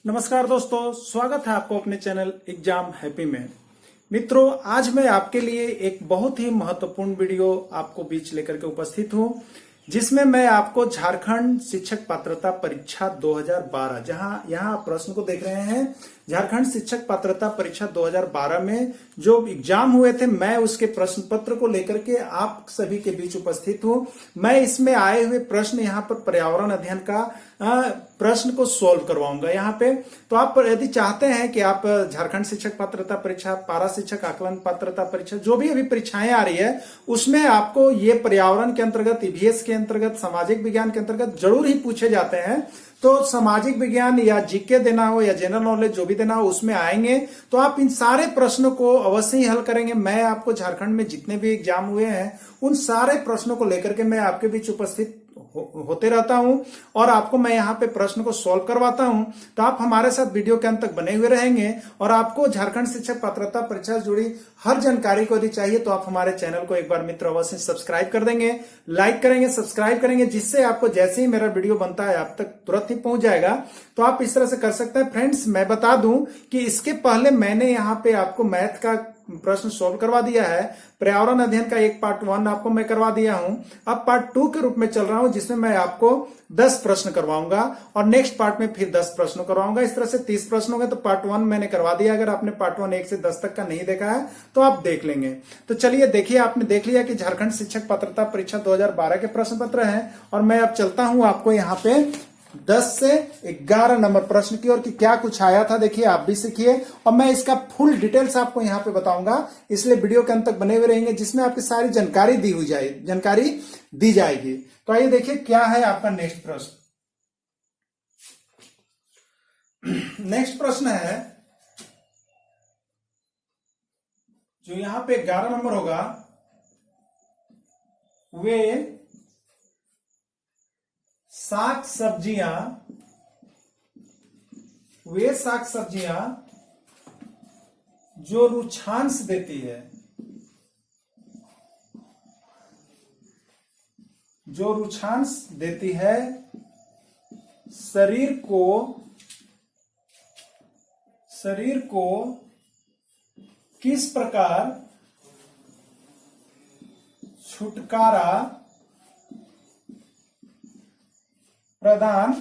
नमस्कार दोस्तों, स्वागत है आपको अपने चैनल एग्जाम हैप्पी में। मित्रों, आज मैं आपके लिए एक बहुत ही महत्वपूर्ण वीडियो आपको बीच लेकर के उपस्थित हूं, जिसमें मैं आपको झारखंड शिक्षक पात्रता परीक्षा 2012 जहां यहां आप प्रश्न को देख रहे हैं, झारखंड शिक्षक पात्रता परीक्षा 2012 में जो एग्जाम हुए थे, मैं उसके प्रश्न पत्र को लेकर के आप सभी के बीच उपस्थित हूं। मैं इसमें आए हुए प्रश्न यहां पर पर्यावरण अध्ययन का प्रश्न को सॉल्व करवाऊंगा यहाँ पे। तो आप यदि चाहते हैं कि आप झारखंड शिक्षक पात्रता परीक्षा, पारा शिक्षक आकलन पात्रता परीक्षा, जो भी अभी परीक्षाएं आ रही है, उसमें आपको ये पर्यावरण के अंतर्गत, ईवीएस के अंतर्गत, सामाजिक विज्ञान के अंतर्गत जरूर ही पूछे जाते हैं। तो सामाजिक विज्ञान या जीके देना हो या जनरल नॉलेज जो भी देना हो उसमें आएंगे, तो आप इन सारे प्रश्नों को अवश्य ही हल करेंगे। मैं आपको झारखंड में जितने भी एग्जाम हुए हैं उन सारे प्रश्नों को लेकर के मैं आपके बीच उपस्थित होते रहता हूं और आपको मैं यहाँ पे प्रश्न को सॉल्व करवाता हूं। तो आप हमारे साथ वीडियो के अंत तक बने हुए रहेंगे और आपको झारखंड शिक्षक पात्रता परीक्षा से जुड़ी हर जानकारी को यदि चाहिए तो आप हमारे चैनल को एक बार मित्र अवश्य सब्सक्राइब कर देंगे, लाइक करेंगे, सब्सक्राइब करेंगे, जिससे आपको जैसे ही मेरा वीडियो बनता है आप तक तुरंत ही पहुंच जाएगा। तो आप इस तरह से कर सकते हैं। फ्रेंड्स, मैं बता दूं कि इसके पहले मैंने यहाँ पे आपको मैथ का प्रश्न सॉल्व करवा दिया है। पर्यावरण अध्ययन का एक पार्ट 1 आपको मैं करवा दिया हूं। अब पार्ट 2 के रूप में चल रहा हूं, जिसमें मैं आपको 10 प्रश्न करवाऊंगा और नेक्स्ट पार्ट में फिर 10 प्रश्न करवाऊंगा। इस तरह से 30 प्रश्न होंगे। तो पार्ट 1 मैंने करवा दिया। अगर आपने पार्ट 1 1 से 10 तक का नहीं देखा है तो आप देख लेंगे। तो चलिए देखिए, आपने देख लिया कि झारखंड शिक्षक पात्रता परीक्षा 2012 के प्रश्न पत्र हैं और मैं अब चलता हूं आपको यहाँ पे 10 से 11 नंबर प्रश्न की ओर कि क्या कुछ आया था। देखिए, आप भी सीखिए और मैं इसका फुल डिटेल्स आपको यहाँ पे बताऊंगा, इसलिए वीडियो के अंत तक बने हुए रहेंगे, जिसमें आपकी सारी जानकारी दी जाएगी। तो आइए देखिए क्या है आपका नेक्स्ट प्रश्न। नेक्स्ट प्रश्न है जो यहां पे 11 नंबर होगा, वे साग सब्जियां जो रुक्षांश देती है, शरीर को किस प्रकार छुटकारा प्रदान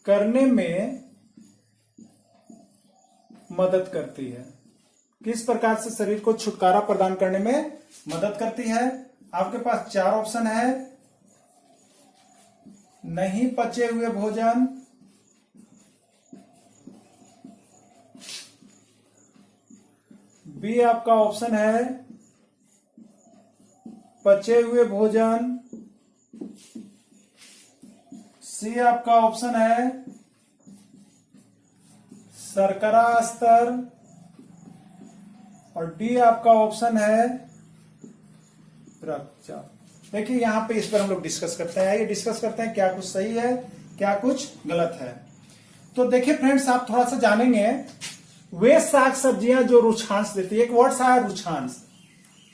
करने में मदद करती है। किस प्रकार से शरीर को छुटकारा प्रदान करने में मदद करती है। आपके पास 4 ऑप्शन है। नहीं पचे हुए भोजन, बी आपका ऑप्शन है पचे हुए भोजन, सी आपका ऑप्शन है शर्करा स्तर और डी आपका ऑप्शन है रक्तचाप। देखिए, यहां पे इस पर हम लोग डिस्कस करते हैं। ये डिस्कस करते हैं क्या कुछ सही है, क्या कुछ गलत है। तो देखिए फ्रेंड्स, आप थोड़ा सा जानेंगे, वे साग सब्जियां जो रुक्षांश देती है। एक वर्ड सा है रुक्षांश।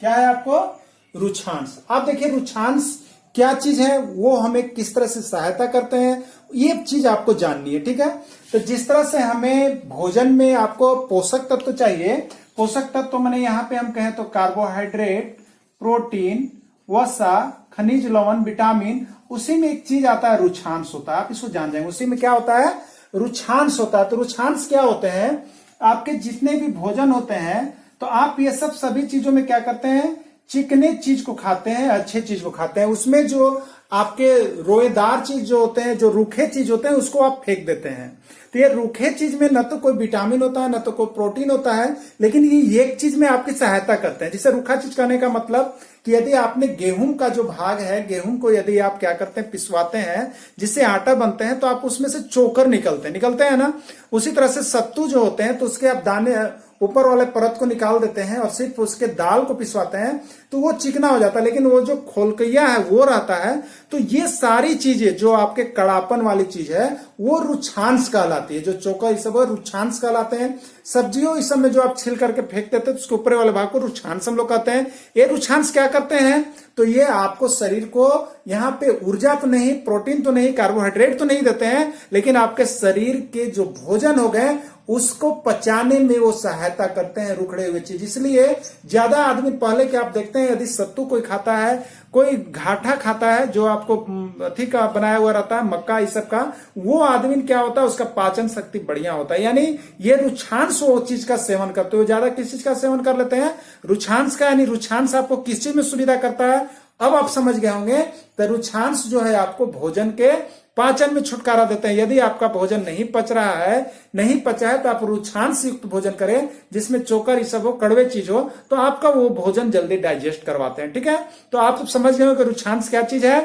क्या है आपको? रुक्षांश। आप देखिए, रुक्षांश क्या चीज है, वो हमें किस तरह से सहायता करते हैं, ये चीज आपको जाननी है। ठीक है, तो जिस तरह से हमें भोजन में आपको पोषक तत्व चाहिए, पोषक तत्व मैंने यहाँ पे हम कहें तो कार्बोहाइड्रेट, प्रोटीन, वसा, खनिज लवण, विटामिन, उसी में एक चीज आता है रुक्षांश होता है। आप इसको जान जाएंगे, उसी में क्या होता है? रुक्षांश होता है। तो रुक्षांश क्या होते हैं? आपके जितने भी भोजन होते हैं, तो आप ये सभी चीजों में क्या करते हैं? चिकने चीज को खाते हैं, अच्छे चीज को खाते हैं। उसमें जो आपके रोएदार चीज जो होते हैं, जो रूखे चीज होते हैं, उसको आप फेंक देते हैं। तो ये रूखे चीज में न तो कोई विटामिन होता है, न तो कोई प्रोटीन होता है, लेकिन ये एक चीज में आपकी सहायता करते हैं। जिसे रूखा चीज कहने का मतलब कि यदि आपने गेहूं का जो भाग है, गेहूं को यदि आप क्या करते हैं, पिसवाते हैं, जिससे आटा बनते हैं, तो आप उसमें से चोकर निकलते हैं ना। उसी तरह से सत्तू जो होते हैं, तो उसके आप दाने, ऊपर वाले परत को निकाल देते हैं और सिर्फ उसके दाल को पिसवाते हैं तो वो चिकना हो जाता है, लेकिन वो जो खोलकैया है वो रहता है। तो ये सारी चीजें जो आपके कड़ापन वाली चीज है वो रुच्छांश कहलाती है। जो चोकर ये सब रुच्छांश कहलाते हैं। सब्जियों इस सब में जो आप छिल करके फेंक देते हैं तो उसके ऊपर वाले भाग को रुच्छांश हम लोग कहते हैं। ये रुच्छांश क्या करते हैं, तो ये आपको शरीर को यहाँ पे ऊर्जा तो नहीं, प्रोटीन तो नहीं, कार्बोहाइड्रेट तो नहीं देते हैं, लेकिन आपके शरीर के जो भोजन हो गए उसको पचाने में वो सहायता करते हैं, रुखड़े हुए चीज। इसलिए ज्यादा आदमी पहले के आप देखते हैं, यदि सत्तू कोई खाता है, कोई घाटा खाता है जो आपको अथी का बनाया हुआ रहता है, मक्का इस सब का, वो आदमी क्या होता है, उसका पाचन शक्ति बढ़िया होता है। यानी ये रुच्छांश वो चीज का सेवन करते हो। ज्यादा किस चीज का सेवन कर लेते हैं, रुच्छांश का। यानी रुच्छांश आपको किस चीज में सुविधा करता है, अब आप समझ गए होंगे। तो रुच्छांश जो है आपको भोजन के पाचन में छुटकारा देते हैं। यदि आपका भोजन नहीं पच रहा है, नहीं पचा है, तो आप रुच्छांश युक्त भोजन करें जिसमें चोकर ये सब हो, कड़वे चीज हो, तो आपका वो भोजन जल्दी डाइजेस्ट करवाते हैं। ठीक है, तो आप समझ गए हो कि रुच्छांश क्या चीज है।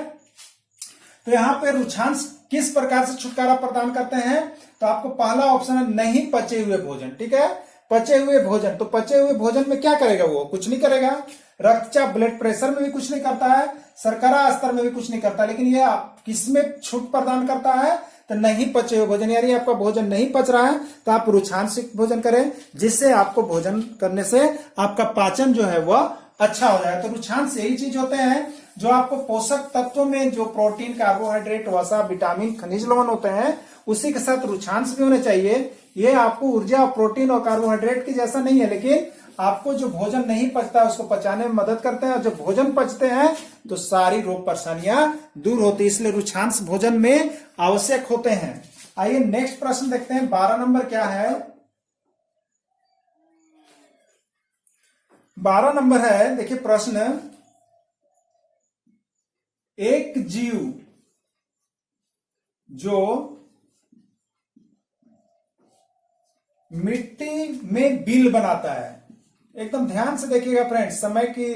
तो यहाँ पे रुच्छांश किस प्रकार से छुटकारा प्रदान करते हैं, तो आपको पहला ऑप्शन है नहीं पचे हुए भोजन। ठीक है, पचे हुए भोजन, तो पचे हुए भोजन में क्या करेगा, वो कुछ नहीं करेगा। रक्तचाप ब्लड प्रेशर में भी कुछ नहीं करता है, शर्करा स्तर में भी कुछ नहीं करता, लेकिन ये किसमें छूट प्रदान करता है, तो नहीं पचे हुए भोजन। यानी आपका भोजन नहीं पच रहा है तो आप रुच्छांश भोजन करें, जिससे आपको भोजन करने से आपका पाचन जो है वह अच्छा हो जाए। तो रुच्छांश यही चीज होते हैं जो आपको पोषक तत्वों में जो प्रोटीन, कार्बोहाइड्रेट, वसा, विटामिन, खनिज लवण होते हैं, उसी के साथ रुच्छांश भी होने चाहिए। ये आपको ऊर्जा, प्रोटीन और कार्बोहाइड्रेट की जैसा नहीं है, लेकिन आपको जो भोजन नहीं पचता है उसको पचाने में मदद करते हैं, और जब भोजन पचते हैं तो सारी रोग परेशानियां दूर होती है। इसलिए रुच्छांश भोजन में आवश्यक होते हैं। आइए नेक्स्ट प्रश्न देखते हैं। 12 नंबर क्या है, 12 नंबर है, देखिए प्रश्न, एक जीव जो मिट्टी में बिल बनाता है, एकदम ध्यान से देखिएगा फ्रेंड्स, समय की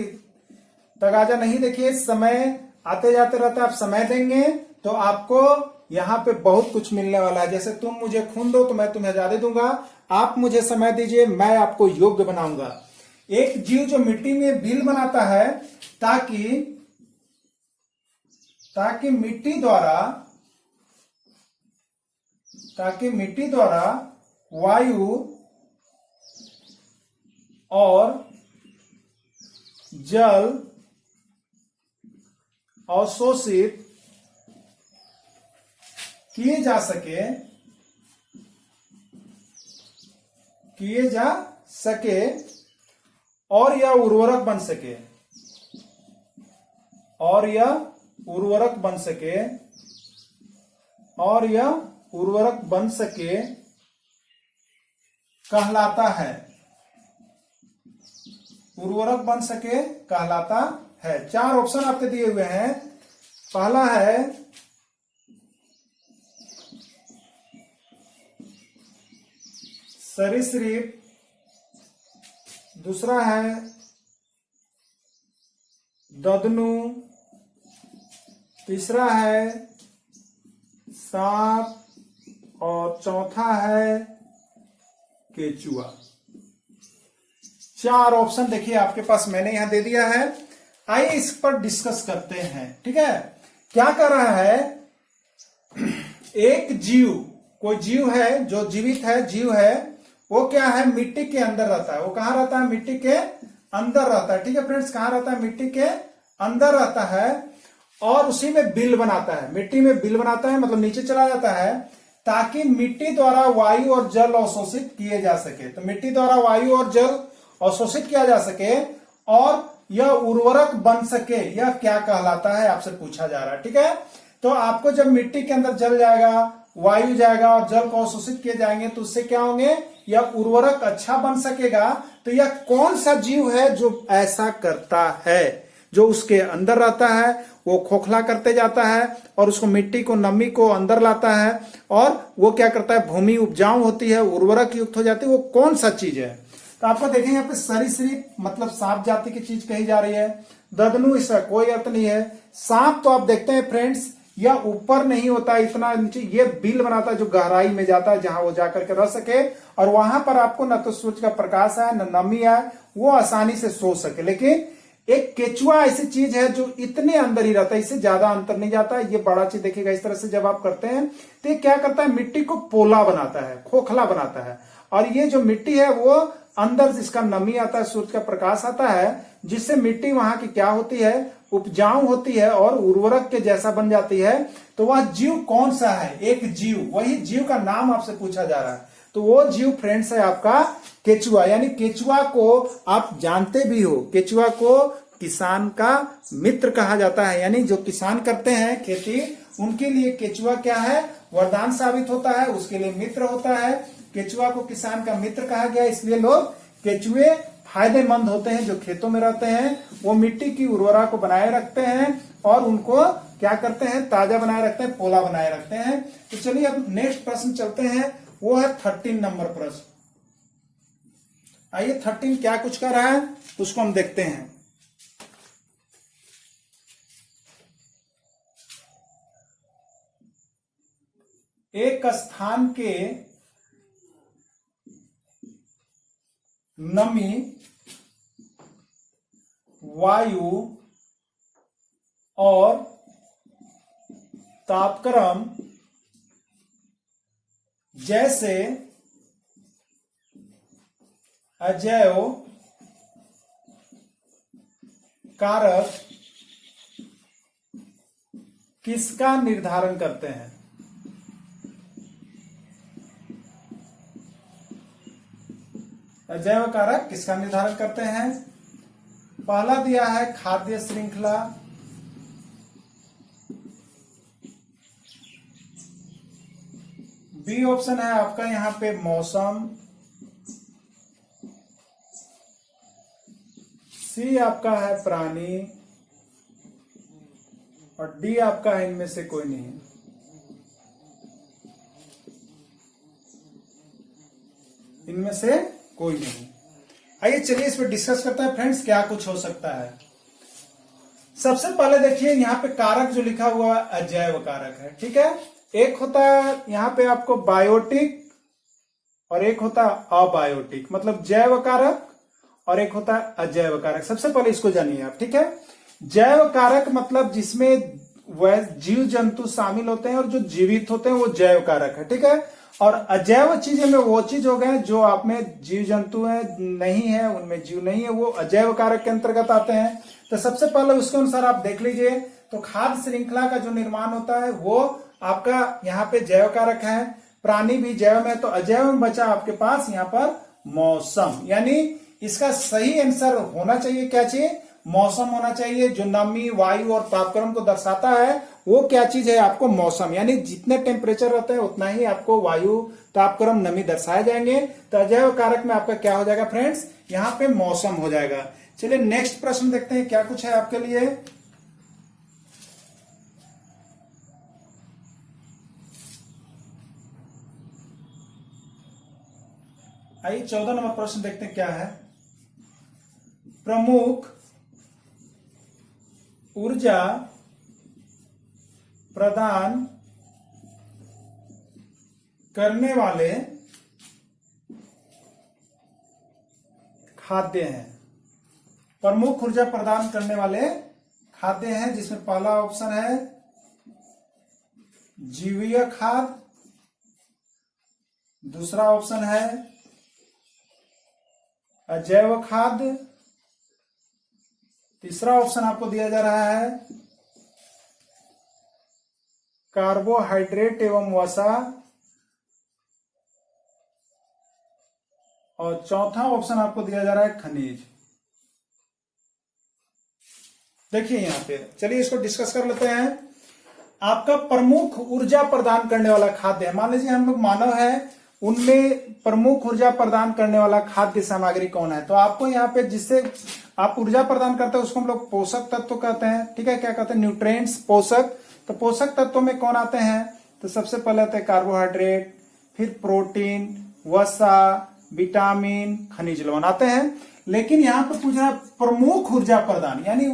तगाजा नहीं देखिए, समय आते जाते रहता है। आप समय देंगे तो आपको यहाँ पे बहुत कुछ मिलने वाला है। जैसे तुम मुझे खून दो तो मैं तुम्हें आजादी दूंगा, आप मुझे समय दीजिए, मैं आपको योग्य बनाऊंगा। एक जीव जो मिट्टी में बिल बनाता है ताकि मिट्टी द्वारा वायु और जल अवशोषित किए जा सके और यह उर्वरक बन सके, कहलाता है। उर्वरक बन सके कहलाता है। 4 ऑप्शन आपके दिए हुए हैं। पहला है सरीसृप, दूसरा है ददनू, तीसरा है सांप और चौथा है केचुआ। 4 ऑप्शन देखिए आपके पास मैंने यहां दे दिया है। आइए इस पर डिस्कस करते हैं। ठीक है, क्या कर रहा है, एक जीव, कोई जीव है जो जीवित है, जीव है, वो क्या है, मिट्टी के अंदर रहता है। वो कहां रहता है, मिट्टी के अंदर रहता है। ठीक है फ्रेंड्स, कहां रहता है, मिट्टी के अंदर रहता है, और उसी में बिल बनाता है। मिट्टी में बिल बनाता है मतलब नीचे चला जाता है, ताकि मिट्टी द्वारा वायु और जल अवशोषित किए जा सके। तो मिट्टी द्वारा वायु और जल अवशोषित किया जा सके और यह उर्वरक बन सके, यह क्या कहलाता है, आपसे पूछा जा रहा है। ठीक है, तो आपको जब मिट्टी के अंदर जल जाएगा, वायु जाएगा और जल को अवशोषित किए जाएंगे तो उससे क्या होंगे, यह उर्वरक अच्छा बन सकेगा। तो यह कौन सा जीव है जो ऐसा करता है, जो उसके अंदर रहता है, वो खोखला करते जाता है और उसको मिट्टी को, नमी को अंदर लाता है, और वो क्या करता है, भूमि उपजाऊ होती है, उर्वरक युक्त हो जाती है। वो कौन सा चीज है, तो आपको देखें यहाँ पे सरीसृप मतलब सांप जाति की चीज कही जा रही है। ददनू, इसका कोई अर्थ नहीं है। सांप तो आप देखते हैं फ्रेंड्स, या ऊपर नहीं होता है इतना नीचे, ये बिल बनाता है जो गहराई में जाता है जहां वो जाकर के रह सके, और वहां पर आपको न तो सूरज का प्रकाश है न नमी है, वो आसानी से सो सके। लेकिन एक केचुआ ऐसी चीज है जो इतने अंदर ही रहता है, इससे ज्यादा अंतर नहीं जाता है। ये बड़ा चीज देखिएगा इस तरह से जब आप करते हैं तो ये क्या करता है, मिट्टी को पोला बनाता है, खोखला बनाता है, और ये जो मिट्टी है वो अंदर इसका नमी आता है, सूरज का प्रकाश आता है, जिससे मिट्टी वहां की क्या होती है, उपजाऊ होती है और उर्वरक के जैसा बन जाती है। तो वह जीव कौन सा है, एक जीव, वही जीव का नाम आपसे पूछा जा रहा है। तो वो जीव फ्रेंड्स है आपका केचुआ। यानी केचुआ को आप जानते भी हो, केचुआ को किसान का मित्र कहा जाता है। यानी जो किसान करते हैं खेती, उनके लिए केचुआ क्या है, वरदान साबित होता है, उसके लिए मित्र होता है। केचुआ को किसान का मित्र कहा गया, इसलिए लोग केचुए फायदेमंद होते हैं। जो खेतों में रहते हैं वो मिट्टी की उर्वरा को बनाए रखते हैं और उनको क्या करते हैं, ताजा बनाए रखते हैं, पोला बनाए रखते हैं। तो चलिए अब नेक्स्ट प्रश्न चलते हैं, वो है 13 नंबर प्रश्न। आइए 13 क्या कुछ कर रहा है उसको हम देखते हैं। एक स्थान के नमी, वायु और तापक्रम जैसे अजैव कारक किसका निर्धारण करते हैं। अजैव कारक किसका निर्धारण करते हैं। पहला दिया है खाद्य श्रृंखला, बी ऑप्शन है आपका यहां पे मौसम, सी आपका है प्राणी, और डी आपका है इनमें से कोई नहीं। इनमें से कोई नहीं। आइए चलिए इस पर डिस्कस करते हैं फ्रेंड्स, क्या कुछ हो सकता है। सबसे पहले देखिए यहाँ पे कारक जो लिखा हुआ अजैव कारक है, ठीक है। एक होता है यहाँ पे आपको बायोटिक और एक होता है अबायोटिक, मतलब जैव कारक, और एक होता है अजैव कारक। सबसे पहले इसको जानिए आप, ठीक है। जैव कारक मतलब जिसमें वह जीव जंतु शामिल होते हैं और जो जीवित होते हैं वो जैव कारक है, ठीक है। और अजैव चीजें में वो चीज हो गए जो आप में जीव जंतु है नहीं है, उनमें जीव नहीं है, वो अजैव कारक के अंतर्गत आते हैं। तो सबसे पहले उसके अनुसार आप देख लीजिए, तो खाद्य श्रृंखला का जो निर्माण होता है वो आपका यहाँ पे जैव कारक है, प्राणी भी जैव में, तो अजैव में बचा आपके पास यहाँ पर मौसम। यानी इसका सही आंसर होना चाहिए, क्या चाहिए, मौसम होना चाहिए। जो नमी, वायु और तापक्रम को दर्शाता है वो क्या चीज है, आपको मौसम। यानी जितने टेम्परेचर रहते हैं उतना ही आपको वायु, तापक्रम, नमी दर्शाए जाएंगे। तो अजैव कारक में आपका क्या हो जाएगा फ्रेंड्स, यहाँ पे मौसम हो जाएगा। चलिए नेक्स्ट प्रश्न देखते हैं क्या कुछ है आपके लिए। आइए 14 नंबर प्रश्न देखते हैं क्या है। प्रमुख ऊर्जा प्रदान करने वाले खाद्य हैं। प्रमुख ऊर्जा प्रदान करने वाले खाद्य हैं, जिसमें पहला ऑप्शन है जीवीय खाद्य, दूसरा ऑप्शन है अजैव खाद्य, तीसरा ऑप्शन आपको दिया जा रहा है कार्बोहाइड्रेट एवं वसा, और चौथा ऑप्शन आपको दिया जा रहा है खनिज। देखिए यहां पे, चलिए इसको डिस्कस कर लेते हैं। आपका प्रमुख ऊर्जा प्रदान करने वाला खाद्य है, मान लीजिए हम लोग मानव है, उनमें प्रमुख ऊर्जा प्रदान करने वाला खाद्य सामग्री कौन है। तो आपको यहाँ पे जिससे आप ऊर्जा प्रदान करते हैं उसको हम लोग पोषक तत्व कहते हैं, ठीक है। क्या कहते हैं, न्यूट्रिएंट्स, पोषक। तो पोषक तत्वों में कौन आते हैं, तो सबसे पहले आते हैं कार्बोहाइड्रेट, फिर प्रोटीन, वसा, विटामिन, खनिज लवण आते हैं। लेकिन यहाँ पर पूछ रहा है प्रमुख ऊर्जा प्रदान, यानी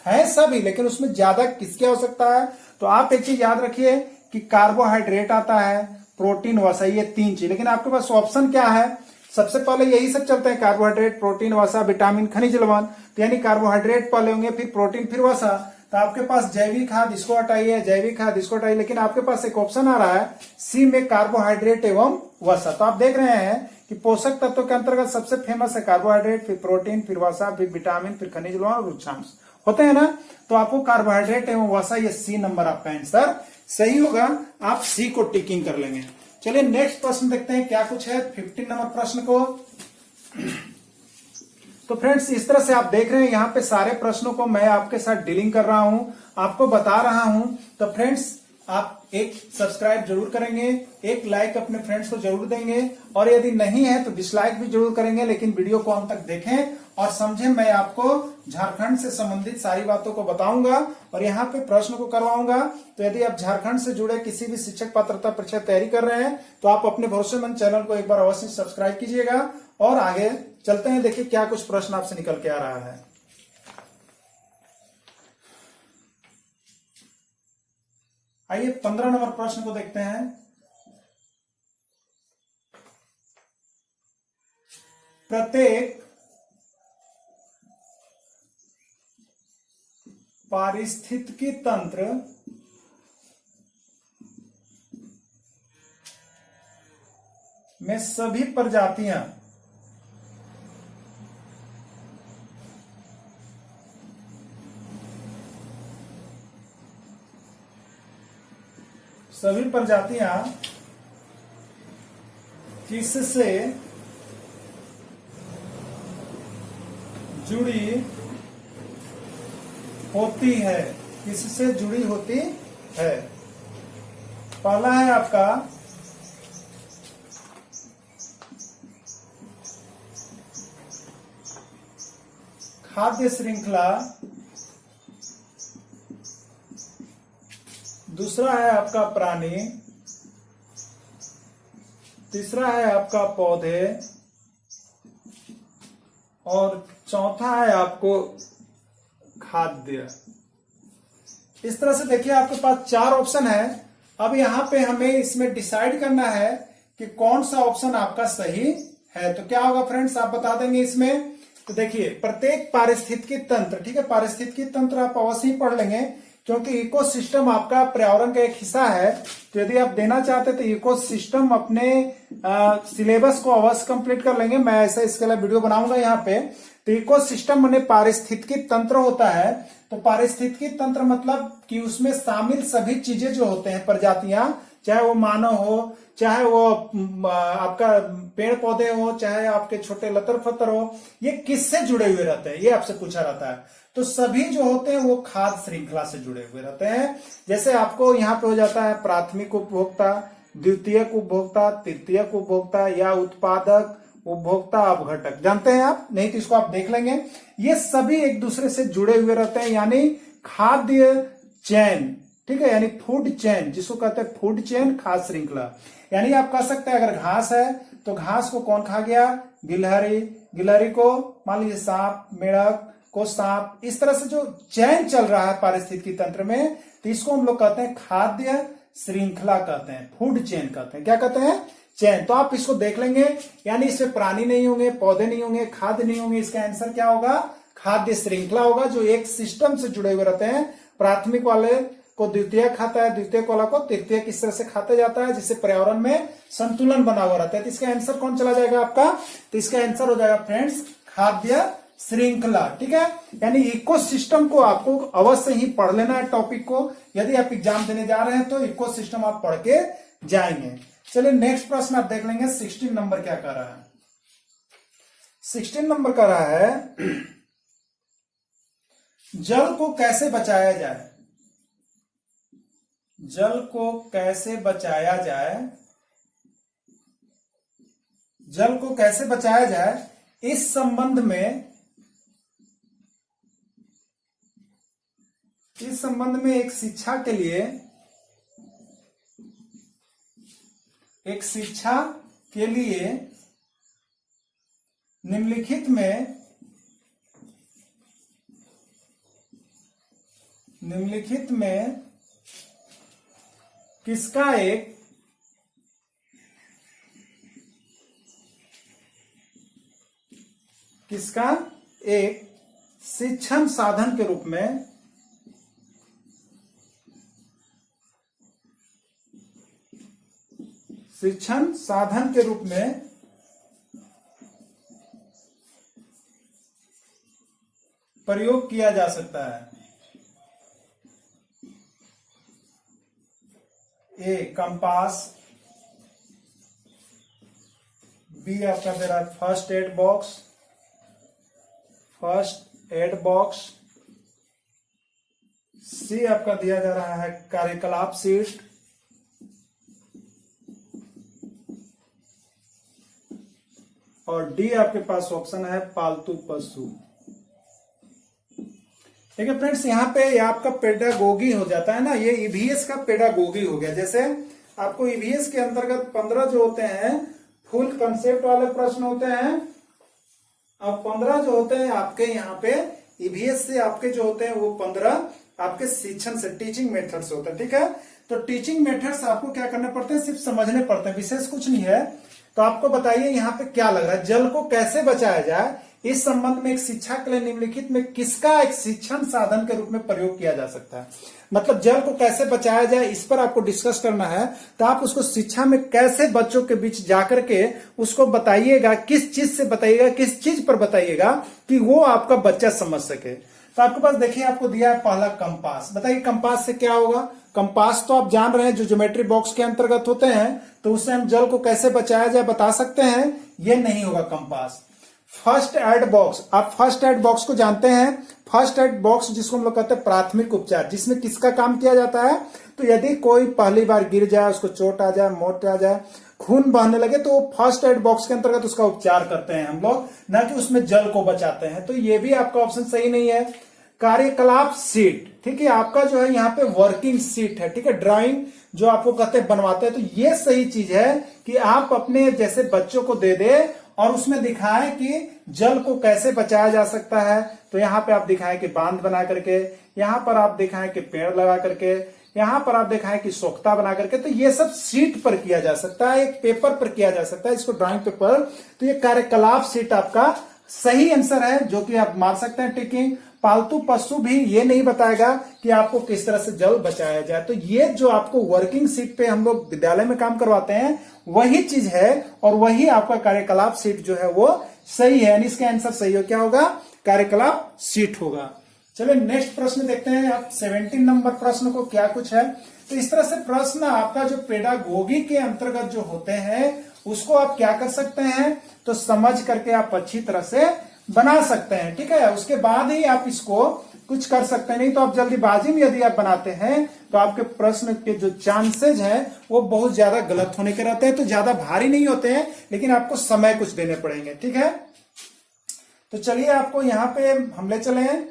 है सभी, लेकिन उसमें ज्यादा किसकी आवश्यकता है, तो आप एक चीज याद रखिए कि कार्बोहाइड्रेट आता है, प्रोटीन, वसा, ये 3 चीज। लेकिन आपके पास ऑप्शन क्या है, सबसे पहले यही सब चलते हैं, कार्बोहाइड्रेट, प्रोटीन, वसा, विटामिन, खनिज लवण। तो यानी कार्बोहाइड्रेट पहले होंगे, फिर प्रोटीन, फिर वसा। तो आपके पास जैविक खाद, इसको हटाइए, जैविक खाद, इसको हटाइए। लेकिन आपके पास एक ऑप्शन आ रहा है सी में, कार्बोहाइड्रेट एवं वसा। तो आप देख रहे हैं कि पोषक तत्वों के अंतर्गत सबसे फेमस है कार्बोहाइड्रेट, फिर प्रोटीन, फिर वसा, फिर विटामिन, फिर खनिज लवण और उच्चांश होते हैं ना। तो आपको कार्बोहाइड्रेट एवं वसा, ये सी नंबर आपका आंसर सही होगा। आप सी को टिकिंग कर लेंगे। चलिए नेक्स्ट प्रश्न देखते हैं क्या कुछ है 15 नंबर प्रश्न को। तो फ्रेंड्स, इस तरह से आप देख रहे हैं यहाँ पे सारे प्रश्नों को मैं आपके साथ डीलिंग कर रहा हूं, आपको बता रहा हूं। तो फ्रेंड्स, आप एक सब्सक्राइब जरूर करेंगे, एक लाइक अपने फ्रेंड्स को जरूर देंगे, और यदि नहीं है तो डिसलाइक भी जरूर करेंगे। लेकिन वीडियो को अंत तक देखें और समझें। मैं आपको झारखंड से संबंधित सारी बातों को बताऊंगा और यहाँ पे प्रश्न को करवाऊंगा। तो यदि आप झारखंड से जुड़े किसी भी शिक्षक पात्रता परीक्षा तैयारी कर रहे हैं तो आप अपने भरोसेमंद चैनल को एक बार अवश्य सब्सक्राइब कीजिएगा। और आगे चलते हैं, देखिए क्या कुछ प्रश्न आपसे निकल के आ रहा है। आइए 15 नंबर प्रश्न को देखते हैं। प्रत्येक पारिस्थितिकी तंत्र में सभी प्रजातियां किससे जुड़ी होती है, किससे जुड़ी होती है। पहला है आपका खाद्य श्रृंखला, दूसरा है आपका प्राणी, तीसरा है आपका पौधे, और चौथा है आपको खाद्य। इस तरह से देखिए आपके पास 4 ऑप्शन है। अब यहाँ पे हमें इसमें डिसाइड करना है कि कौन सा ऑप्शन आपका सही है। तो क्या होगा फ्रेंड्स, आप बता देंगे इसमें। तो देखिए, प्रत्येक पारिस्थितिकी तंत्र, ठीक है, पारिस्थितिकी तंत्र आप अवश्य ही पढ़ लेंगे क्योंकि इकोसिस्टम आपका पर्यावरण का एक हिस्सा है। तो यदि आप देना चाहते तो इकोसिस्टम अपने सिलेबस को अवश्य कंप्लीट कर लेंगे। मैं ऐसा इसके लिए वीडियो बनाऊंगा यहाँ पे। तो इकोसिस्टम माने पारिस्थितिकी तंत्र होता है। तो पारिस्थितिकी तंत्र मतलब कि उसमें शामिल सभी चीजें जो होते हैं, प्रजातियां, चाहे वो मानव हो, चाहे वो आपका पेड़ पौधे हो, चाहे आपके छोटे लतर फतर हो, ये किससे जुड़े हुए रहते हैं, ये आपसे पूछा रहता है। तो सभी जो होते हैं वो खाद्य श्रृंखला से जुड़े हुए रहते हैं। जैसे आपको यहाँ पे हो जाता है प्राथमिक उपभोक्ता, द्वितीयक उपभोक्ता, तृतीयक उपभोक्ता, या उत्पादक, उपभोक्ता, अपघटक। जानते हैं आप? नहीं तो इसको आप देख लेंगे। ये सभी एक दूसरे से जुड़े हुए रहते हैं, यानी खाद्य चैन, ठीक है, यानी फूड चैन, जिसको कहते हैं फूड चैन, खाद्य श्रृंखला। यानी आप कह सकते हैं अगर घास है तो घास को कौन खा गया, गिलहरी, गिलहरी को मान लीजिए सांप, मेढक को सांप। इस तरह से जो चैन चल रहा है पारिस्थितिकी तंत्र में, तो इसको हम लोग कहते हैं खाद्य श्रृंखला कहते हैं, फूड चेन कहते हैं। क्या कहते हैं? चैन। तो आप इसको देख लेंगे, यानी इसमें प्राणी नहीं होंगे, पौधे नहीं होंगे, खाद्य नहीं होंगे। इसका आंसर क्या होगा? खाद्य श्रृंखला होगा, जो एक सिस्टम से जुड़े हुए रहते हैं। प्राथमिक वाले को द्वितीय खाता है, द्वितीय वाला को तृतीय, इस तरह से खाता जाता है, जिससे पर्यावरण में संतुलन बना हुआ रहता है। तो इसका आंसर कौन चला जाएगा आपका? तो इसका आंसर हो जाएगा फ्रेंड्स खाद्य श्रृंखला। ठीक है, यानी इकोसिस्टम को आपको अवश्य ही पढ़ लेना है टॉपिक को। यदि आप एग्जाम देने जा रहे हैं तो इकोसिस्टम आप पढ़ के जाएंगे। चलिए नेक्स्ट प्रश्न आप देख लेंगे। 16 नंबर क्या कर रहा है? 16 नंबर कर रहा है जल को कैसे बचाया जाए। जल को कैसे बचाया जाए, जल को कैसे बचाया जाए, इस संबंध में एक शिक्षा के लिए निम्नलिखित में किसका एक शिक्षण साधन के रूप में प्रयोग किया जा सकता है। ए कंपास, बी आपका दे रहा है फर्स्ट एड बॉक्स, सी आपका दिया जा रहा है कार्यकलाप सीट, और डी आपके पास ऑप्शन है पालतू पशु। ठीक है फ्रेंड्स, यहाँ पे ये आपका पेडागोगी हो जाता है ना, ये ईवीएस का पेडागोगी हो गया। जैसे आपको ईवीएस के अंतर्गत 15 जो होते हैं फुल कंसेप्ट वाले प्रश्न होते हैं, अब 15 जो होते हैं आपके यहाँ पे ईवीएस से आपके जो होते हैं वो 15 आपके शिक्षण से टीचिंग मेथड से होते हैं। ठीक है, तो टीचिंग मेथड्स आपको क्या करने पड़ते हैं, सिर्फ समझने पड़ते हैं, विशेष कुछ नहीं है। तो आपको बताइए यहाँ पे क्या लग रहा है, जल को कैसे बचाया जाए, इस संबंध में एक शिक्षा के लिए निम्नलिखित में किसका एक शिक्षण साधन के रूप में प्रयोग किया जा सकता है। मतलब जल को कैसे बचाया जाए इस पर आपको डिस्कस करना है, तो आप उसको शिक्षा में कैसे बच्चों के बीच जाकर के उसको बताइएगा, किस चीज से बताइएगा, किस चीज पर बताइएगा कि वो आपका बच्चा समझ सके। तो आपके पास देखिए आपको दिया है पहला कंपास। बताइए कंपास से क्या होगा। कंपास तो आप जान रहे हैं जो ज्योमेट्री बॉक्स के अंतर्गत होते हैं, तो उससे हम जल को कैसे बचाया जाए बता सकते हैं, ये नहीं होगा कंपास। फर्स्ट एड बॉक्स, आप फर्स्ट एड बॉक्स को जानते हैं, फर्स्ट एड बॉक्स जिसको हम लोग कहते हैं प्राथमिक उपचार, जिसमें किसका काम किया जाता है, तो यदि कोई पहली बार गिर जाए, उसको चोट आ जाए, मोट आ जाए, खून बहने लगे, तो फर्स्ट एड बॉक्स के अंतर्गत उसका उपचार करते हैं हम लोग, ना कि उसमें जल को बचाते हैं। तो ये भी आपका ऑप्शन सही नहीं है। कार्यकलाप सीट, ठीक है, आपका जो है यहाँ पे वर्किंग सीट है, ठीक है, ड्राइंग जो आपको कहते हैं बनवाते हैं, तो ये सही चीज है कि आप अपने जैसे बच्चों को दे दे और उसमें दिखाएं कि जल को कैसे बचाया जा सकता है। तो यहाँ पे आप दिखाएं कि बांध बना करके, यहाँ पर आप दिखाएं कि पेड़ लगा करके, यहाँ पर आप दिखाएं कि सोख्ता बना करके, तो ये सब सीट पर किया जा सकता है, एक पेपर पर किया जा सकता है, इसको ड्राइंग पेपर। तो ये कार्यकलाप सीट आपका सही आंसर है, जो कि आप मार सकते हैं टिकिंग। पालतू पशु भी ये नहीं बताएगा कि आपको किस तरह से जल बचाया जाए। तो ये जो आपको वर्किंग सीट पे हम लोग विद्यालय में काम करवाते हैं वही चीज है, और वही आपका कार्यकलाप सीट जो है वो सही है, यानी इसका आंसर सही हो क्या होगा, कार्यकलाप सीट होगा। चलिए नेक्स्ट प्रश्न देखते हैं आप 17 नंबर प्रश्न को क्या कुछ है। तो इस तरह से प्रश्न आपका जो पेडागोगी के अंतर्गत जो होते हैं उसको आप क्या कर सकते हैं, तो समझ करके आप अच्छी तरह से बना सकते हैं। ठीक है, उसके बाद ही आप इसको कुछ कर सकते हैं, नहीं तो आप जल्दीबाजी में यदि आप बनाते हैं तो आपके प्रश्न के जो चांसेज हैं वो बहुत ज्यादा गलत होने के रहते हैं। तो ज्यादा भारी नहीं होते हैं, लेकिन आपको समय कुछ देने पड़ेंगे। ठीक है, तो चलिए आपको यहाँ पे हम ले चले हैं